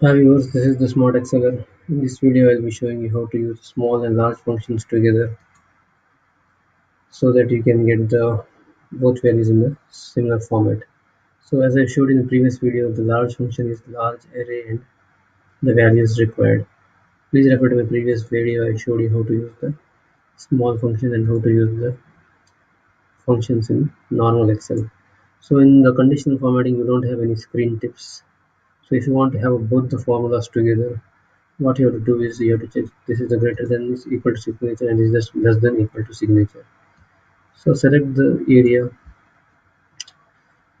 Hi viewers, this is the Smart Exceller. In this video, I'll be showing you how to use small and large functions together so that you can get the both values in the similar format. So as I showed in the previous video, the large function is large array and the values required. Please refer to my previous video. I showed you how to use the small function and how to use the functions in normal Excel. So in the conditional formatting, you don't have any screen tips. So if you want to have both the formulas together, what you have to do is you have to check this is the greater than is equal to signature and this is less than equal to signature. So select the area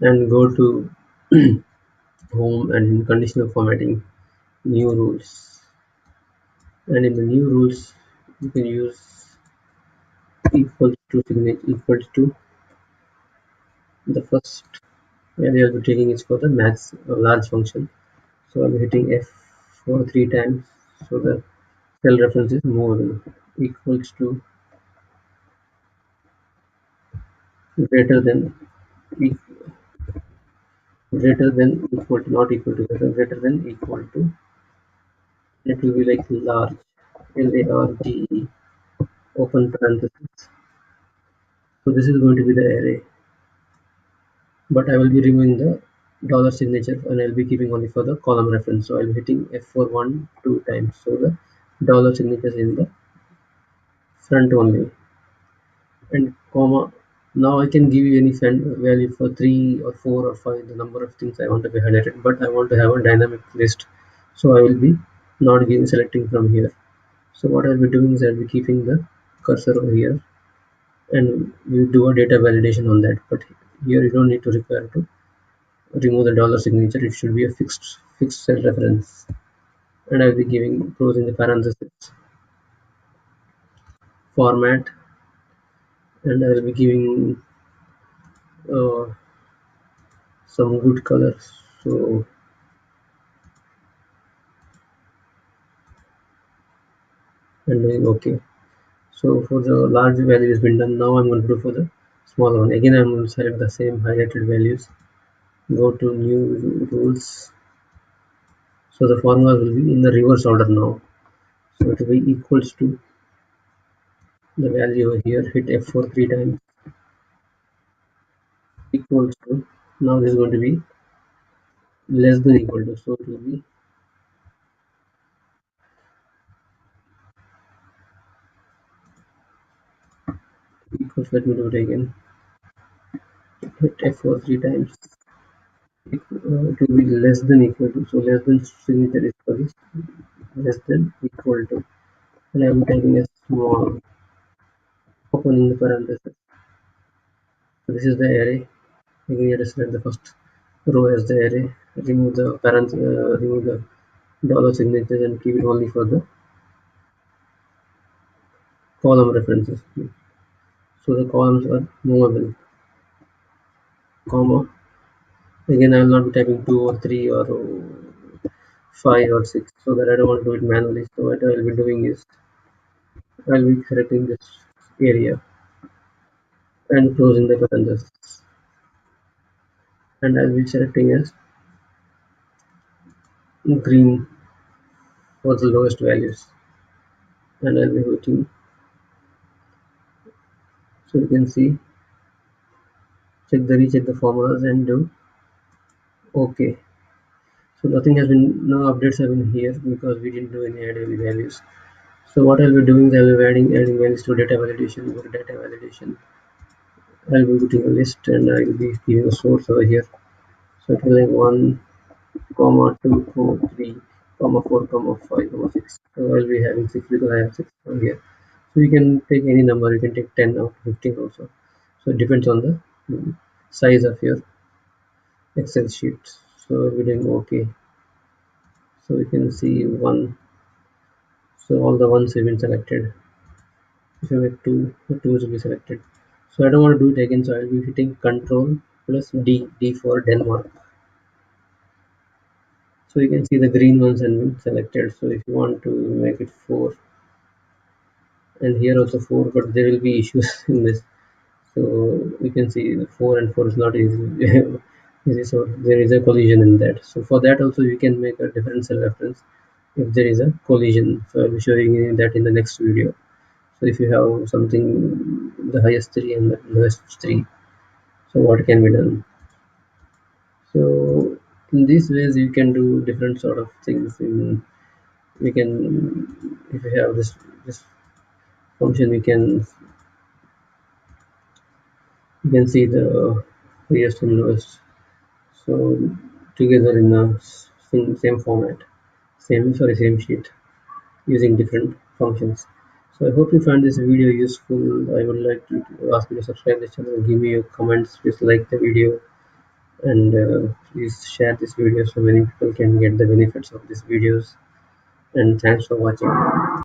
and go to home and in conditional formatting, new rules. And in the new rules, you can use equal to signature equal to the first value I'll be taking is for the max large function. So I'll be hitting F for 3 times so the cell reference is movable equals to greater than e- greater than equal to not equal to greater than equal to it will be like large large open parenthesis. So this is going to be the array, but I will be removing the dollar signature and I'll be keeping only for the column reference. So I'll be hitting F for 2 times so the dollar signature is in the front only and comma. Now I can give you any value for 3 or 4 or 5, the number of things I want to be highlighted, but I want to have a dynamic list, so I will be not giving selecting from here. So what I'll be doing is I'll be keeping the cursor over here and we do a data validation on that. But here you don't need to require to remove the dollar signature. It should be a fixed cell reference. And I'll be giving closing the parenthesis format and I'll be giving uh, some good colors. So I'm doing okay. So for the large value has been done. Now I'm going to do for the small one. Again I'm going to select the same highlighted values. Go to new rules. So the formula will be in the reverse order now. So it will be equals to the value over here. Hit F4 3 times. Equals to. Now this is going to be less than equal to. So it will be equals. Let me do it again. Hit F4 3 times. It will be less than equal to. So less than signature is for this. Less than equal to. And I am typing a small opening the parenthesis. So this is the array. Again, you have to select the first row as the array. Remove the remove the dollar signatures and keep it only for the column references. So the columns are movable, comma. Again, I will not be typing 2 or 3 or 5 or 6 so that I don't want to do it manually. So what I will be doing is I will be selecting this area and closing the parenthesis. And I will be selecting as green for the lowest values. And I'll be hitting so you can see recheck the formulas and do OK. So nothing has been, no updates have been here because we didn't do any add any values. So what I'll be doing is I'll be adding values to data validation. Go to data validation. I'll be putting a list and I will be giving a source over here. So it will be 1, comma 2, comma 3, comma 4, comma 5, comma 6. So I'll be having 6 because I have 6 over here. So you can take any number. You can take 10 or 15 also. So it depends on the size of your Excel sheet. So we're doing OK. So you can see 1. So all the ones have been selected. If you make 2, the 2s will be selected. So I don't want to do it again, so I'll be hitting Control plus D for Denmark. So you can see the green ones have been selected. So if you want to make it 4 and here also 4, but there will be issues in this. So you can see 4 and 4 is not easy. So there is a collision in that. So for that also you can make a differential reference if there is a collision. So I'll be showing you that in the next video. So if you have something the highest three and the lowest three, so what can be done? So in these ways you can do different sort of things. We can, if you have this function, we can see the highest and lowest. So together in the same format, same sheet, using different functions. So I hope you find this video useful. I would like to ask you to subscribe the channel, give me your comments, please like the video, and please share this video so many people can get the benefits of these videos. And thanks for watching.